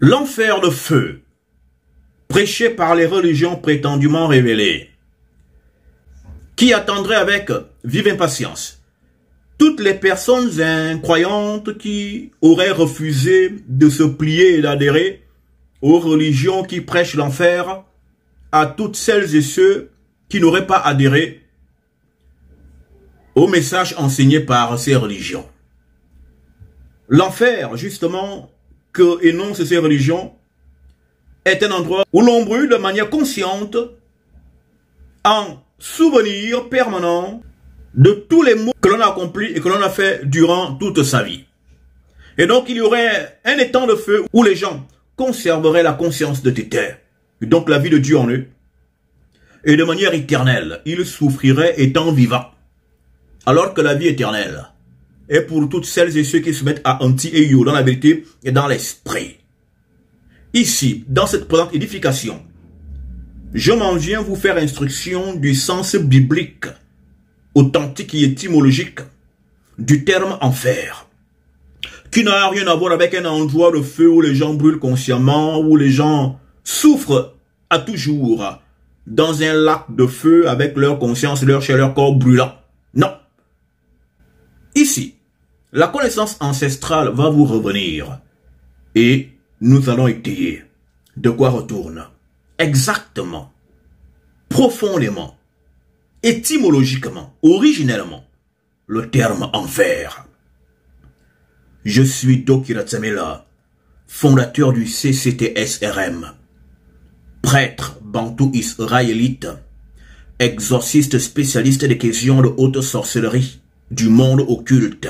L'enfer de feu, prêché par les religions prétendument révélées, qui attendrait avec vive impatience toutes les personnes incroyantes qui auraient refusé de se plier et d'adhérer aux religions qui prêchent l'enfer, à toutes celles et ceux qui n'auraient pas adhéré au message enseigné par ces religions. L'enfer, justement, que énoncent ces religions, est un endroit où l'on brûle de manière consciente, en souvenir permanent de tous les maux que l'on a accomplis et que l'on a fait durant toute sa vie. Et donc il y aurait un étang de feu où les gens conserveraient la conscience de tétère, donc la vie de Dieu en eux, et de manière éternelle, ils souffriraient étant vivants. Alors que la vie éternelle est pour toutes celles et ceux qui se mettent à anti-Eyo dans la vérité et dans l'esprit. Ici, dans cette présente édification, je m'en viens vous faire instruction du sens biblique, authentique et étymologique du terme enfer, qui n'a rien à voir avec un endroit de feu où les gens brûlent consciemment, où les gens souffrent à toujours dans un lac de feu avec leur conscience, leur chair, leur corps brûlant. Non. Ici, la connaissance ancestrale va vous revenir et nous allons étayer de quoi retourne exactement, profondément, étymologiquement, originellement, le terme enfer. Je suis Dokira Tsamela, fondateur du CCTSRM, prêtre bantou israélite, exorciste spécialiste des questions de haute sorcellerie, du monde occulte.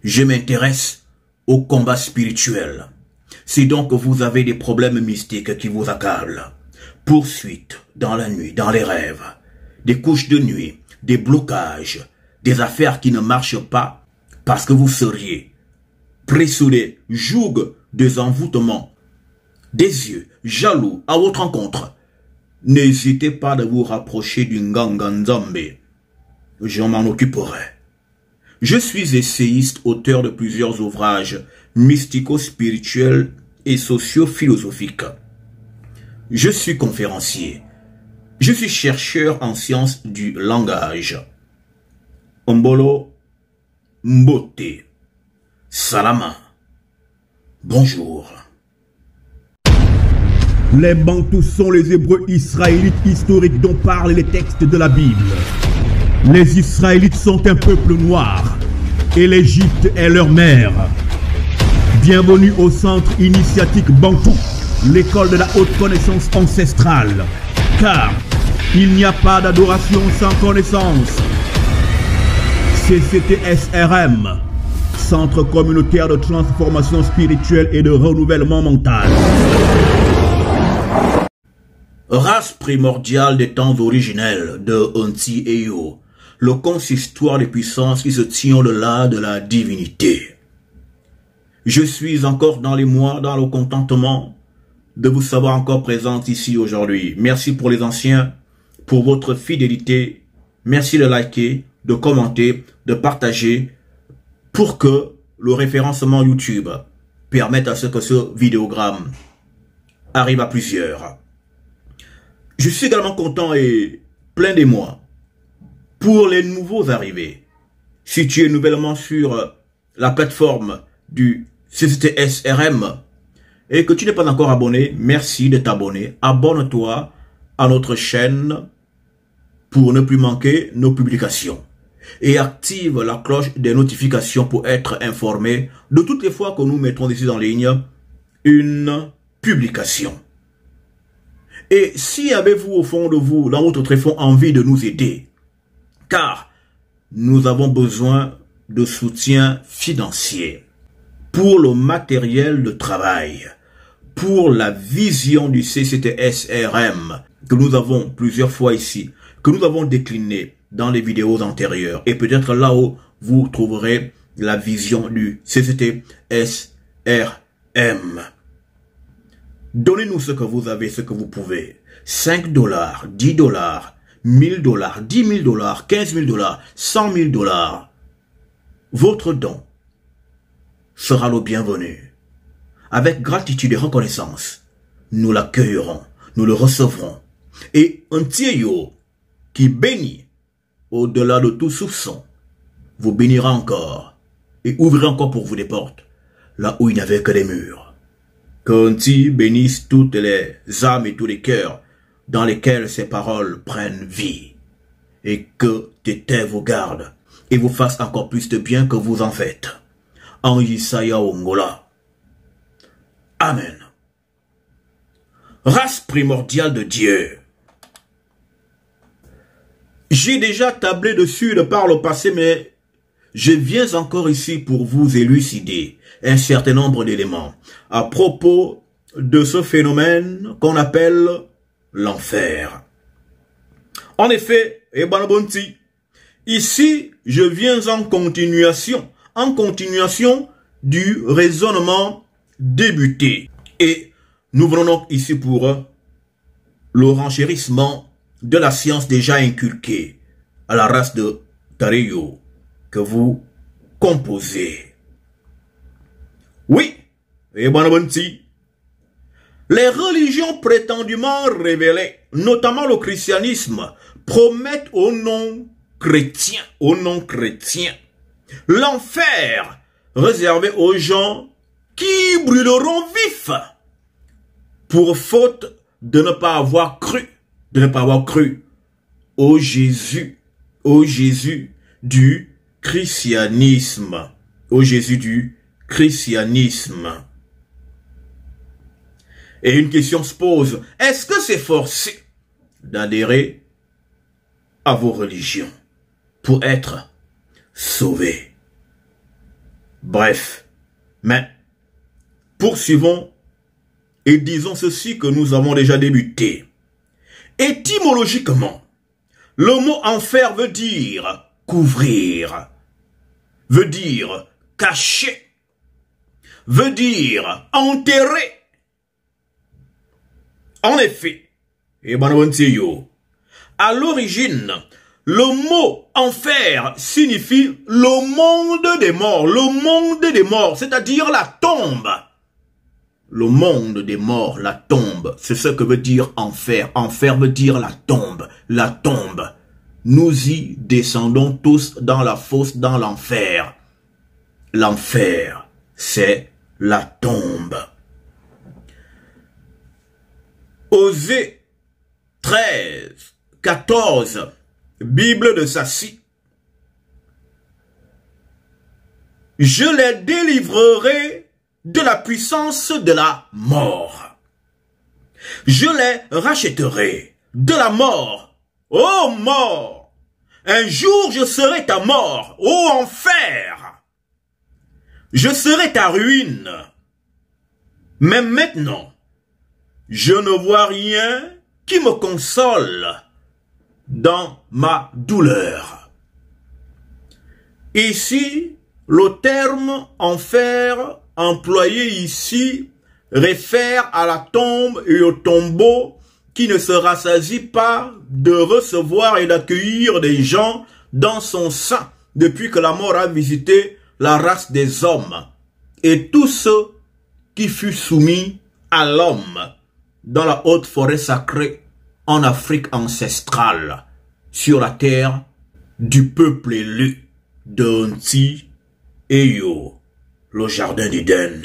Je m'intéresse au combat spirituel. Si donc vous avez des problèmes mystiques qui vous accablent, poursuites dans la nuit, dans les rêves, des couches de nuit, des blocages, des affaires qui ne marchent pas parce que vous seriez pris sous des jougs des envoûtements, des yeux jaloux à votre rencontre, n'hésitez pas à vous rapprocher du Nganganzambe. Je m'en occuperai. Je suis essayiste, auteur de plusieurs ouvrages mystico-spirituels et socio-philosophiques. Je suis conférencier. Je suis chercheur en sciences du langage. Ombolo Mbote. Salama. Bonjour. Les Bantous sont les Hébreux israélites historiques dont parlent les textes de la Bible. Les Israélites sont un peuple noir et l'Égypte est leur mère. Bienvenue au centre initiatique Bantou, l'école de la haute connaissance ancestrale. Car il n'y a pas d'adoration sans connaissance. CCTSRM, centre communautaire de transformation spirituelle et de renouvellement mental. Race primordiale des temps originels de Anti-Eyo, le consistoire des puissances qui se tient au-delà de la divinité. Je suis encore dans les mois, dans le contentement de vous savoir encore présente ici aujourd'hui. Merci pour les anciens, pour votre fidélité. Merci de liker, de commenter, de partager pour que le référencement YouTube permette à ce que ce vidéogramme arrive à plusieurs. Je suis également content et plein d'émoi pour les nouveaux arrivés. Si tu es nouvellement sur la plateforme du CCTSRM et que tu n'es pas encore abonné, merci de t'abonner. Abonne-toi à notre chaîne pour ne plus manquer nos publications. Et active la cloche des notifications pour être informé de toutes les fois que nous mettrons ici en ligne une publication. Et si avez-vous au fond de vous, dans votre tréfonds, envie de nous aider, car nous avons besoin de soutien financier pour le matériel de travail, pour la vision du CCTSRM que nous avons plusieurs fois ici, que nous avons décliné dans les vidéos antérieures. Et peut-être là-haut, vous trouverez la vision du CCTSRM. Donnez-nous ce que vous avez, ce que vous pouvez. 5 $, 10 $, 1000 $, 10 000 $, 15 000 $, 100 000 $. Votre don sera le bienvenu. avec gratitude et reconnaissance, nous l'accueillerons, nous le recevrons. Et un Dieu qui bénit au-delà de tout soupçon, vous bénira encore et ouvrira encore pour vous des portes, là où il n'y avait que des murs. Que Dieu bénisse toutes les âmes et tous les cœurs dans lesquels ces paroles prennent vie, et que Tété vous garde et vous fasse encore plus de bien que vous en faites. En Yisaya Ongola. Amen. Race primordiale de Dieu. J'ai déjà tablé dessus de par le passé, mais je viens encore ici pour vous élucider un certain nombre d'éléments à propos de ce phénomène qu'on appelle l'enfer. En effet, ici, je viens en continuation du raisonnement débuté. Et nous venons donc ici pour le renchérissement de la science déjà inculquée à la race de Tareyo que vous composez. Oui, et les religions prétendument révélées, notamment le christianisme, promettent au non chrétien, l'enfer réservé aux gens qui brûleront vifs pour faute de ne pas avoir cru, au Jésus du christianisme, Et une question se pose, est-ce que c'est forcé d'adhérer à vos religions pour être sauvé? Bref, mais poursuivons et disons ceci que nous avons déjà débuté. Étymologiquement, le mot enfer veut dire couvrir, veut dire cacher, veut dire enterrer. En effet, à l'origine, le mot enfer signifie le monde des morts, c'est-à-dire la tombe. Le monde des morts, la tombe, c'est ce que veut dire enfer. Enfer veut dire la tombe. Nous y descendons tous dans la fosse, dans l'enfer. L'enfer, c'est la tombe. Osée 13, 14, Bible de Sassi. Je les délivrerai de la puissance de la mort. Je les rachèterai de la mort. Ô mort, un jour je serai ta mort. Ô enfer, je serai ta ruine. Mais maintenant, je ne vois rien qui me console dans ma douleur. Ici, le terme enfer employé ici réfère à la tombe et au tombeau qui ne se rassasie pas de recevoir et d'accueillir des gens dans son sein depuis que la mort a visité la race des hommes et tous ceux qui furent soumis à l'homme dans la haute forêt sacrée en Afrique ancestrale, sur la terre du peuple élu de Nti Eyo, le jardin d'Éden.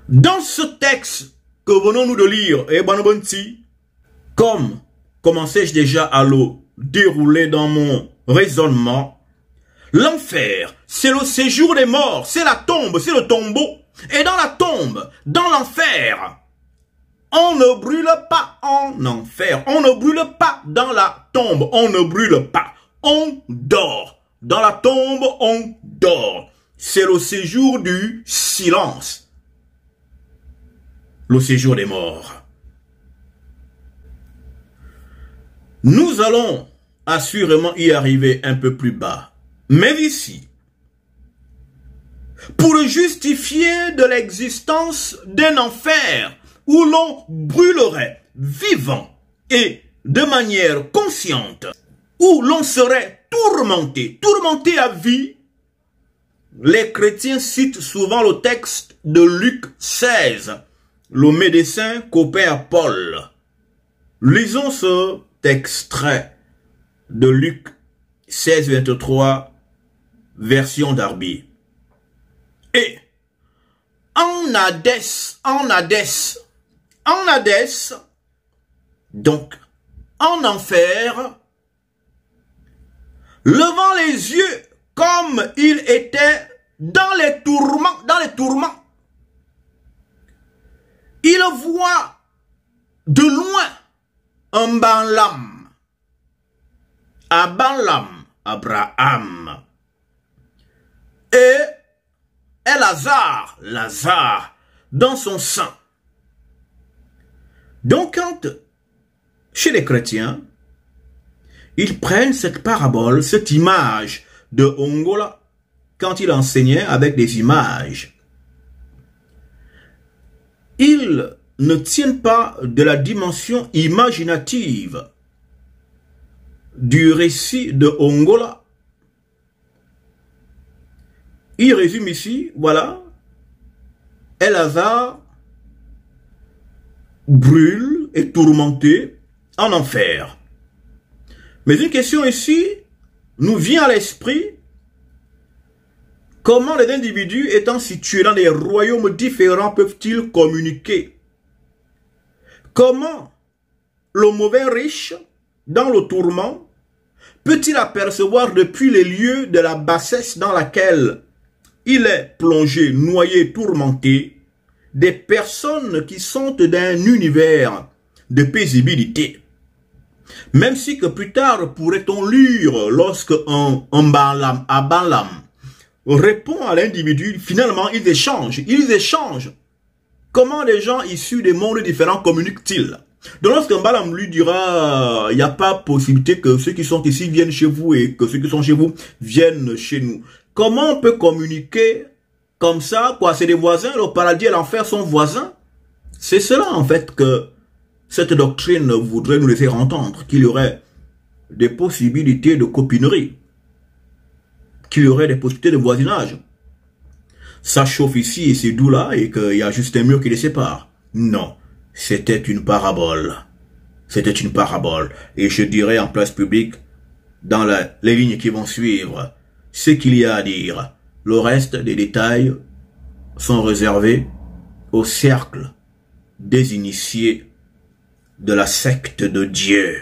Dans ce texte que venons-nous de lire, comme commençais-je déjà à le dérouler dans mon raisonnement, l'enfer, c'est le séjour des morts, c'est la tombe, c'est le tombeau. Et dans la tombe, dans l'enfer, on ne brûle pas en enfer, on ne brûle pas dans la tombe, on ne brûle pas, on dort. Dans la tombe, on dort. C'est le séjour du silence, le séjour des morts. Nous allons assurément y arriver un peu plus bas. Mais ici, pour justifier de l'existence d'un enfer où l'on brûlerait vivant et de manière consciente, où l'on serait tourmenté à vie, les chrétiens citent souvent le texte de Luc 16, le médecin copain à Paul. Lisons ce extrait de Luc 16, 23, version Darby. Et en Hadès, donc en enfer, levant les yeux comme il était dans les tourments, il voit de loin un Balaam, Abraham, et Lazare, dans son sein. Donc, quand, chez les chrétiens, ils prennent cette parabole, cette image de Ongola, quand il enseignait avec des images, ils ne tiennent pas de la dimension imaginative du récit de Ongola. Il résume ici, voilà, Lazare brûle et tourmenté en enfer. Mais une question ici nous vient à l'esprit: comment les individus étant situés dans des royaumes différents peuvent-ils communiquer? Comment le mauvais riche, dans le tourment, peut-il apercevoir depuis les lieux de la bassesse dans laquelle il est plongé, noyé, tourmenté, des personnes qui sont d'un univers de paisibilité? Même si que plus tard pourrait-on lire lorsque un Balaam répond à l'individu, finalement ils échangent. Comment les gens issus des mondes différents communiquent-ils? Donc lorsqu'un Balaam lui dira, il n'y a pas possibilité que ceux qui sont ici viennent chez vous et que ceux qui sont chez vous viennent chez nous. Comment on peut communiquer comme ça, quoi? C'est des voisins, le paradis et l'enfer sont voisins. C'est cela en fait que cette doctrine voudrait nous laisser entendre, qu'il y aurait des possibilités de copinerie, qu'il y aurait des possibilités de voisinage. Ça chauffe ici et c'est doux là et qu'il y a juste un mur qui les sépare. Non, c'était une parabole. C'était une parabole. Et je dirais en place publique, dans les lignes qui vont suivre, ce qu'il y a à dire. Le reste des détails sont réservés au cercle des initiés de la secte de Dieu.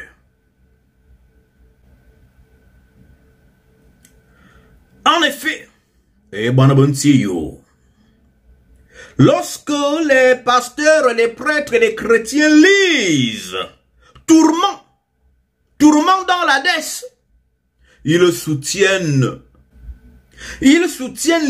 En effet, lorsque les pasteurs, les prêtres et les chrétiens lisent tourment dans l'Hadès, ils soutiennent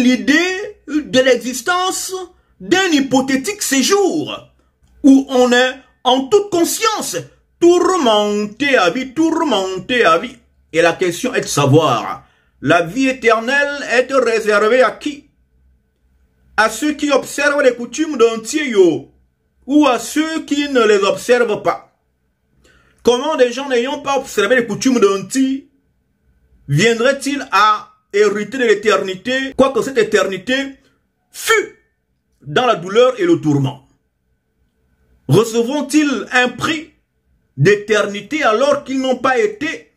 l'idée de l'existence d'un hypothétique séjour où on est en toute conscience tourmenté à vie. Et la question est de savoir, la vie éternelle est réservée à qui? À ceux qui observent les coutumes d'un Tieyo ou à ceux qui ne les observent pas? Comment des gens n'ayant pas observé les coutumes d'un Ti viendraient-ils à hériter de l'éternité, quoique cette éternité fût dans la douleur et le tourment? Recevront-ils un prix d'éternité alors qu'ils n'ont pas été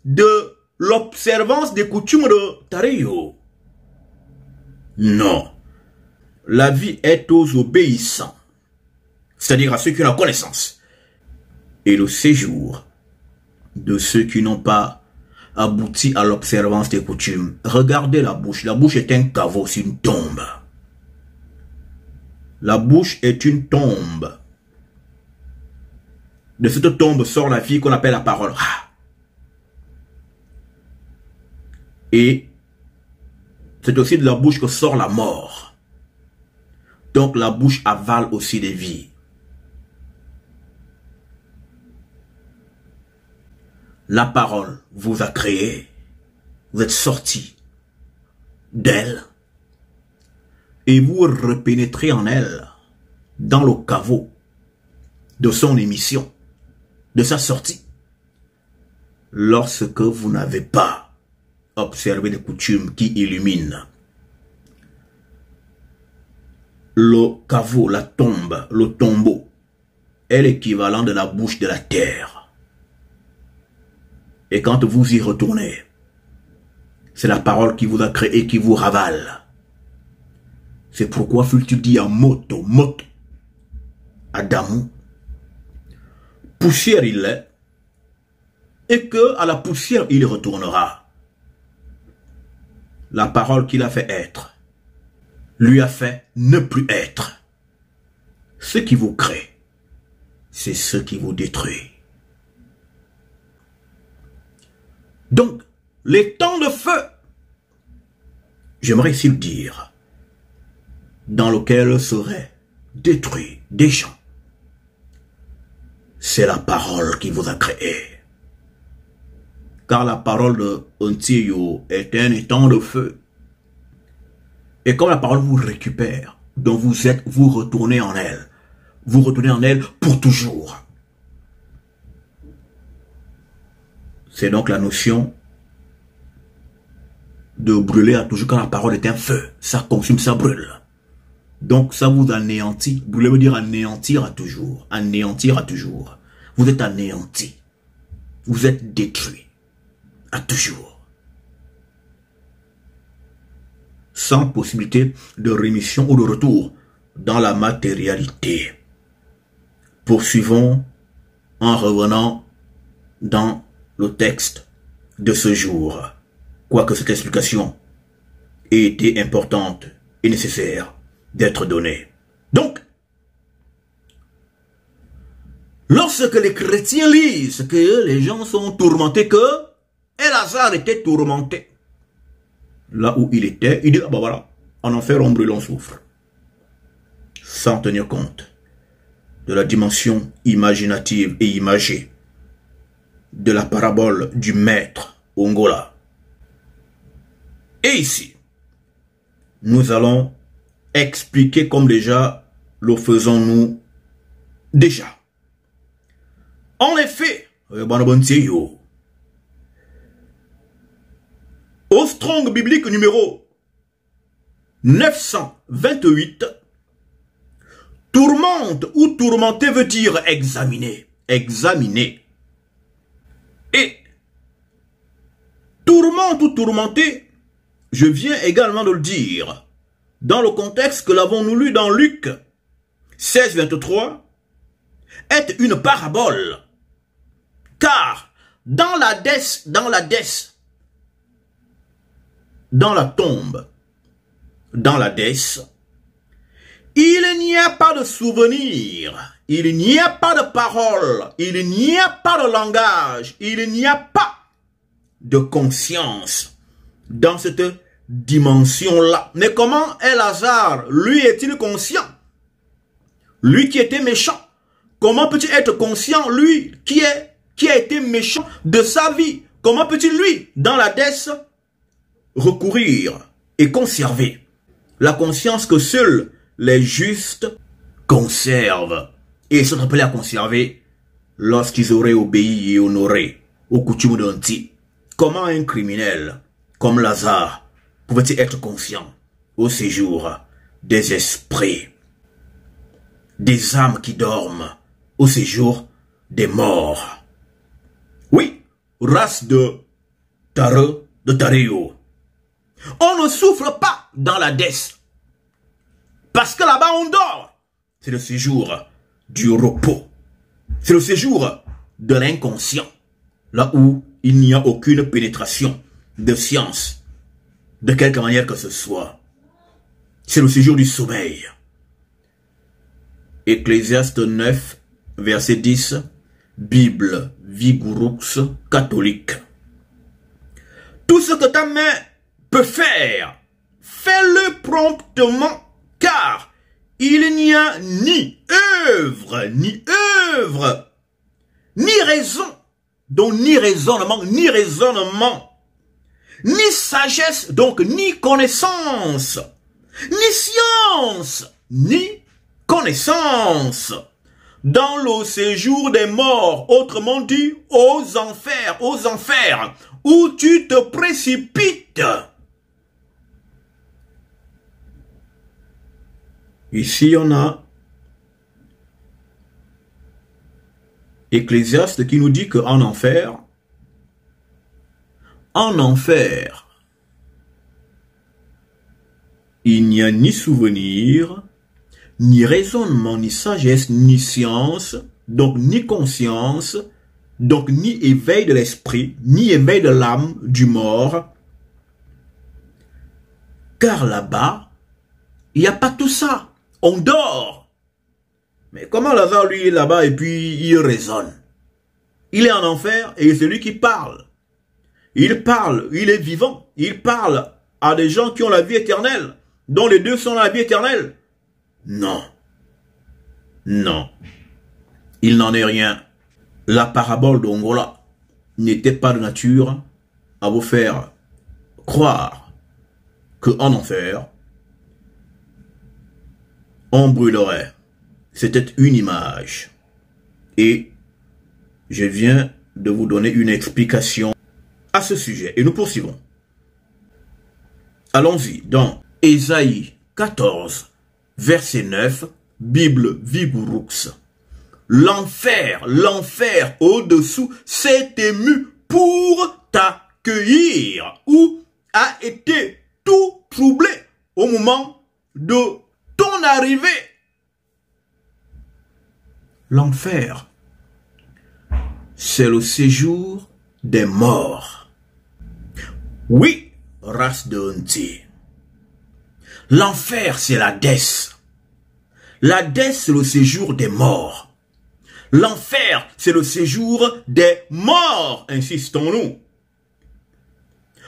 de l'observance des coutumes de Tareyo? Non. La vie est aux obéissants, c'est-à-dire à ceux qui ont la connaissance, et le séjour de ceux qui n'ont pas abouti à l'observance des coutumes. Regardez la bouche. La bouche est un caveau, c'est une tombe. La bouche est une tombe. De cette tombe sort la vie qu'on appelle la parole. Et c'est aussi de la bouche que sort la mort. Donc la bouche avale aussi des vies. La parole vous a créé. Vous êtes sorti d'elle. Et vous repénétrez en elle, dans le caveau de son émission, de sa sortie. Lorsque vous n'avez pas observé les coutumes qui illuminent le caveau, la tombe, le tombeau est l'équivalent de la bouche de la terre. Et quand vous y retournez, c'est la parole qui vous a créé, qui vous ravale. C'est pourquoi fut-il dit à moto, Adamu, poussière il est, et que à la poussière il retournera. La parole qu'il a fait être, lui a fait ne plus être. Ce qui vous crée, c'est ce qui vous détruit. Donc, les temps de feu, j'aimerais ici le dire, dans lequel seraient détruits des gens, c'est la parole qui vous a créé. Car la parole de Ontiyo est un étang de feu. Et comme la parole vous récupère, dont vous retournez en elle. Vous retournez en elle pour toujours. C'est donc la notion de brûler à toujours. Quand la parole est un feu, ça consume, ça brûle. Donc ça vous anéantit. Brûler veut dire anéantir à toujours. Anéantir à toujours. Vous êtes anéanti. Vous êtes détruit à toujours. Sans possibilité de rémission ou de retour dans la matérialité. Poursuivons en revenant dans le texte de ce jour, quoique cette explication ait été importante et nécessaire d'être donnée. Donc, lorsque les chrétiens lisent que les gens sont tourmentés, que Elazar était tourmenté, là où il était, il dit, ah bah voilà, en enfer on brûle, on souffre. Sans tenir compte de la dimension imaginative et imagée de la parabole du maître Ongola. Et ici, nous allons expliquer comme déjà le faisons-nous déjà. En effet, au Strong biblique numéro 928, tourmente ou tourmenter veut dire examiner. Examiner. Et tourmente ou tourmenter, je viens également de le dire, dans le contexte que l'avons-nous lu dans Luc 16, 23, est une parabole. Car dans la tombe, dans la dèce, il n'y a pas de souvenir, il n'y a pas de parole, il n'y a pas de langage, il n'y a pas de conscience dans cette dimension-là. Mais comment Elazar, lui, est-il conscient? Lui qui était méchant, comment peut-il être conscient, lui, qui a été méchant de sa vie? Comment peut-il, lui, dans la dèce, recourir et conserver la conscience que seuls les justes conservent? Et ils sont appelés à conserver lorsqu'ils auraient obéi et honoré aux coutumes d'Onti. Comment un criminel comme Lazare pouvait-il être conscient au séjour des esprits, des âmes qui dorment, au séjour des morts? Oui, race de Taréo. On ne souffle pas dans la dèce. Parce que là-bas on dort. C'est le séjour du repos. C'est le séjour de l'inconscient. Là où il n'y a aucune pénétration de science. De quelque manière que ce soit. C'est le séjour du sommeil. Ecclésiaste 9, verset 10. Bible Vigouroux catholique. Tout ce que ta main peut faire, fais-le promptement, car il n'y a ni œuvre, ni raison, donc ni raisonnement, ni sagesse, donc ni connaissance, ni science, ni connaissance, dans le séjour des morts, autrement dit, aux enfers, où tu te précipites. Ici, on a Ecclésiaste qui nous dit qu'en enfer, il n'y a ni souvenir, ni raisonnement, ni sagesse, ni science, donc ni conscience, donc ni éveil de l'esprit, ni éveil de l'âme du mort. Car là-bas, il n'y a pas tout ça. On dort. Mais comment Lazare, lui, est là-bas et puis il raisonne? Il est en enfer et c'est lui qui parle. Il parle, il est vivant. Il parle à des gens qui ont la vie éternelle, dont les deux sont dans la vie éternelle. Non. Non. Il n'en est rien. La parabole d'Ongola n'était pas de nature à vous faire croire qu'en enfer, on brûlerait. C'était une image. Et je viens de vous donner une explication à ce sujet. Et nous poursuivons. Allons-y dans Ésaïe 14, verset 9, Bible Vigourux. L'enfer, l'enfer au-dessous s'est ému pour t'accueillir ou a été tout troublé au moment de ton arrivée. L'enfer, c'est le séjour des morts. Oui, race de Hunti. L'enfer, c'est l'Hadès. L'Hadès, c'est le séjour des morts. L'enfer, c'est le séjour des morts, insistons-nous.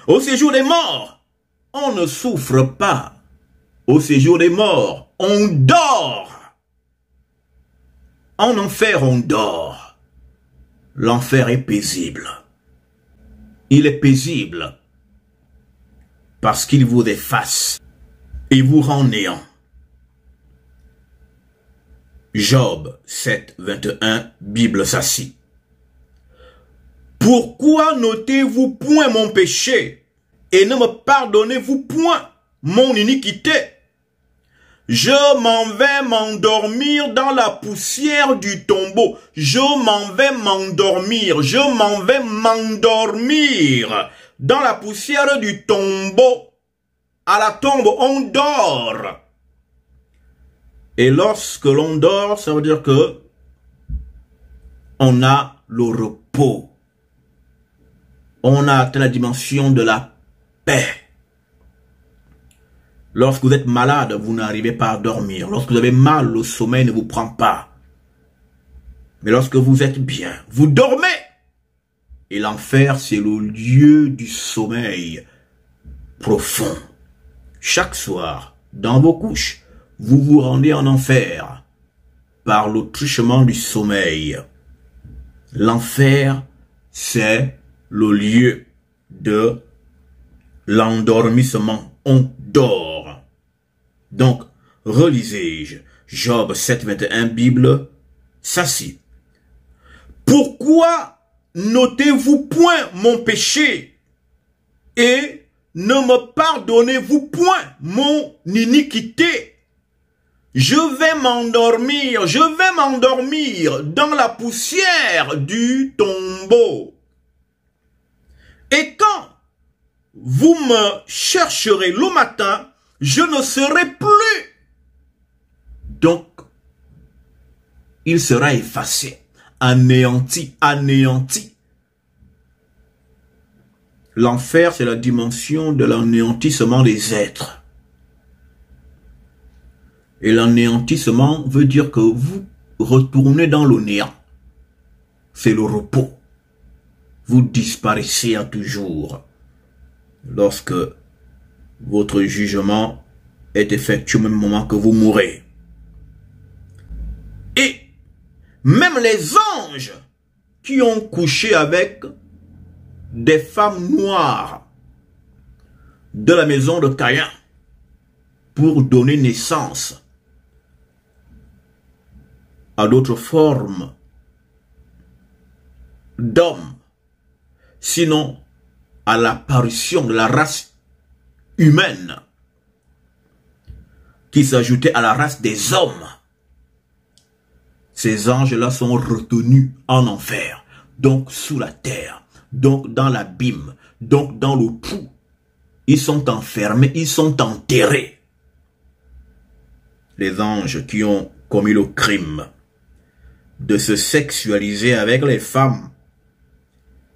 Au séjour des morts, on ne souffre pas. Au séjour des morts, on dort. En enfer, on dort. L'enfer est paisible. Il est paisible parce qu'il vous efface et vous rend néant. Job 7, 21, Bible Sassi. Pourquoi notez-vous point mon péché et ne me pardonnez-vous point mon iniquité? Je m'en vais m'endormir dans la poussière du tombeau. Je m'en vais m'endormir. Je m'en vais m'endormir dans la poussière du tombeau. À la tombe, on dort. Et lorsque l'on dort, ça veut dire que on a le repos. On a atteint la dimension de la paix. Lorsque vous êtes malade, vous n'arrivez pas à dormir. Lorsque vous avez mal, le sommeil ne vous prend pas. Mais lorsque vous êtes bien, vous dormez. Et l'enfer, c'est le lieu du sommeil profond. Chaque soir, dans vos couches, vous vous rendez en enfer par le truchement du sommeil. L'enfer, c'est le lieu de l'endormissement. On dort. Donc, relisez-je Job 7, 21, Bible Sassi. Pourquoi notez-vous point mon péché et ne me pardonnez-vous point mon iniquité? Je vais m'endormir dans la poussière du tombeau. Et quand vous me chercherez le matin, je ne serai plus. Donc, il sera effacé, anéanti, anéanti. L'enfer, c'est la dimension de l'anéantissement des êtres. Et l'anéantissement veut dire que vous retournez dans le néant. C'est le repos. Vous disparaissez à toujours. Lorsque votre jugement est effectué au même moment que vous mourrez. Et même les anges qui ont couché avec des femmes noires de la maison de Caïn pour donner naissance à d'autres formes d'hommes, sinon à l'apparition de la race humaine qui s'ajoutaient à la race des hommes. Ces anges-là sont retenus en enfer, donc sous la terre, donc dans l'abîme, donc dans le trou. Ils sont enfermés, ils sont enterrés. Les anges qui ont commis le crime de se sexualiser avec les femmes,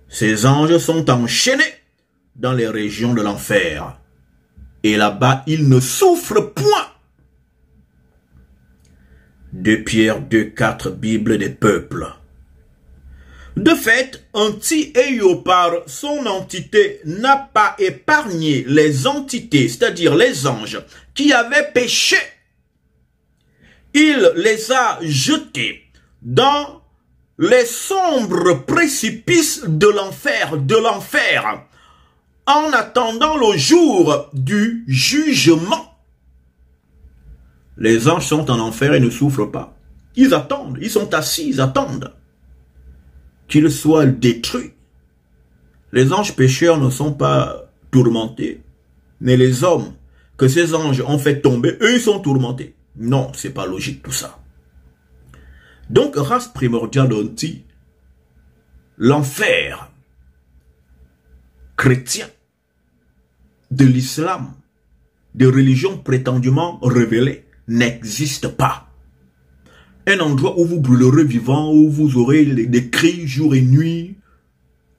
ces anges sont enchaînés dans les régions de l'enfer. Et là-bas, ils ne souffrent point. 2 Pierre 2,4, Bible des peuples. De fait, Anti-Eyo par son entité n'a pas épargné les entités, c'est-à-dire les anges, qui avaient péché. Il les a jetés dans les sombres précipices de l'enfer, en attendant le jour du jugement. Les anges sont en enfer et ne souffrent pas. Ils attendent, ils sont assis, ils attendent qu'ils soient détruits. Les anges pécheurs ne sont pas tourmentés, mais les hommes que ces anges ont fait tomber, eux, ils sont tourmentés. Non, c'est pas logique tout ça. Donc, race primordiale d'Anti, l'enfer chrétien de l'islam, de religion prétendument révélée, n'existe pas. Un endroit où vous brûlerez vivant, où vous aurez des cris jour et nuit,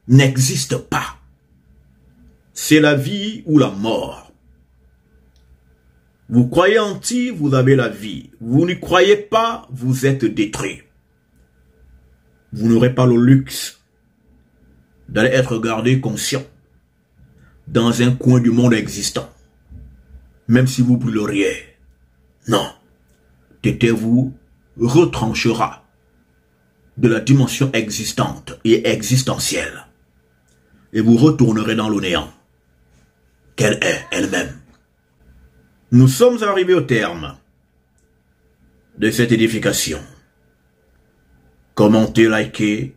n'existe pas. C'est la vie ou la mort. Vous croyez Anti, vous avez la vie. Vous n'y croyez pas, vous êtes détruit. Vous n'aurez pas le luxe d'aller être gardé conscient dans un coin du monde existant. Même si vous brûleriez. Non. Tété vous retranchera de la dimension existante et existentielle. Et vous retournerez dans le néant qu'elle est elle-même. Nous sommes arrivés au terme de cette édification. Commentez, likez,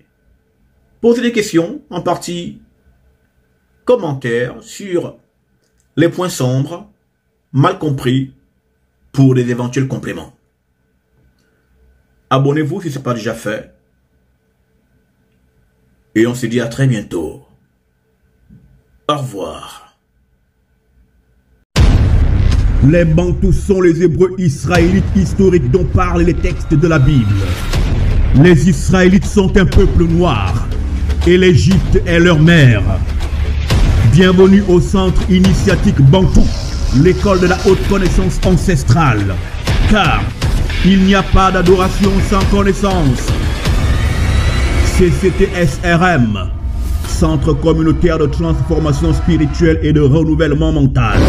posez des questions, en partie commentaires sur les points sombres, mal compris, pour des éventuels compléments. Abonnez-vous si ce n'est pas déjà fait. Et on se dit à très bientôt. Au revoir. Les Bantous sont les Hébreux israélites historiques dont parlent les textes de la Bible. Les Israélites sont un peuple noir et l'Égypte est leur mère. Bienvenue au centre initiatique Bantou, l'école de la haute connaissance ancestrale. Car il n'y a pas d'adoration sans connaissance. CCTSRM, Centre communautaire de transformation spirituelle et de renouvellement mental.